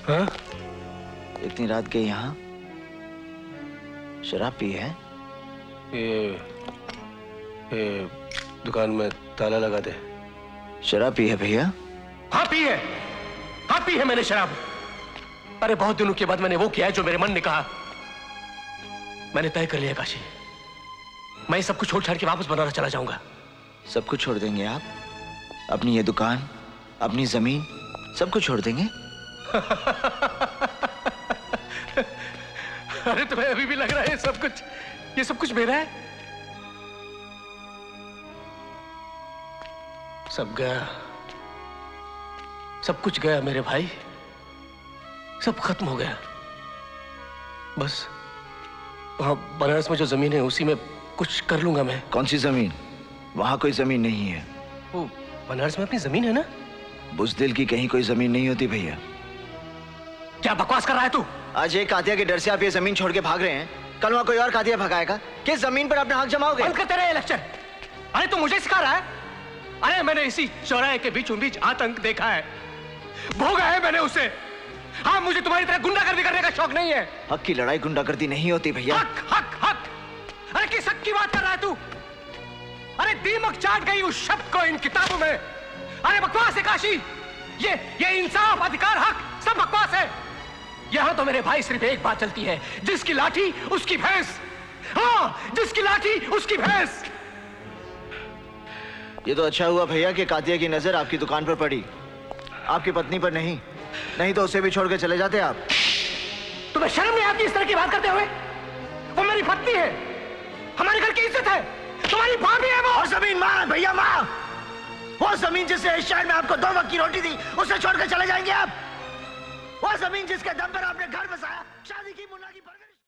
हाँ? इतनी रात के यहाँ शराब पी है? ये दुकान में ताला लगा दे। शराब पी है भैया? हाँ पी है, हाँ पी है मैंने शराब। अरे बहुत दिनों के बाद मैंने वो किया है जो मेरे मन ने कहा। मैंने तय कर लिया काशी, मैं सब कुछ छोड़ छाड़ के वापस बनारस चला जाऊंगा। सब कुछ छोड़ देंगे आप? अपनी ये दुकान, अपनी जमीन, सब कुछ छोड़ देंगे? अरे तुम्हें अभी भी लग रहा है ये सब कुछ मेरा है? सब गया, सब कुछ गया मेरे भाई, सब खत्म हो गया। बस वहां बनारस में जो जमीन है उसी में कुछ कर लूंगा मैं। कौन सी जमीन? वहां कोई जमीन नहीं है। वो बनारस में अपनी जमीन है ना? बुज़दिल की कहीं कोई जमीन नहीं होती भैया। क्या बकवास कर रहा है तू? आज एक कातिया के डर से आप ये जमीन छोड़ के भाग रहे हैं, कल वहां कोई और कातिया भगाएगा। किस जमीन पर अपना हक जमाओगे? बंद कर तेरा ये लेक्चर। अरे तू मुझे सिखा रहा है? अरे मैंने इसी चौराहे के बीचों बीच आतंक देखा है, भोगा है मैंने उसे। हाँ, मुझे तुम्हारी तरह गुंडागर्दी करने का शौक नहीं है। हक की लड़ाई गुंडागर्दी नहीं होती भैया। हक हक हक, अरे किस हक की बात कर रहा है तू? अरे दीमक चाट गई उस शब्द को इन किताबों में। अरे बकवास है काशी, ये इंसाफ, अधिकार, हक सब बकवास है। यहां तो मेरे भाई सिर्फ एक बात चलती है, जिसकी लाठी उसकी भैंस। हाँ, जिसकी लाठी उसकी भैंस। ये तो अच्छा हुआ भैया कि कातिया की नजर आपकी दुकान पर पड़ी, आपकी पत्नी पर नहीं। नहीं तो उसे भी छोड़ के चले जाते आप। तुम्हें शर्म नहीं आती इस तरह की बात करते हुए? वो मेरी पत्नी है, हमारे घर की इज्जत है, तुम्हारी भाभी है वो। और जमीन माँ भैया, माँ। वो जमीन जिससे इस शहर में आपको 2 वक्त की रोटी दी, उसे छोड़ के चले जाएंगे आप? वो जमीन जिसके दम पर आपने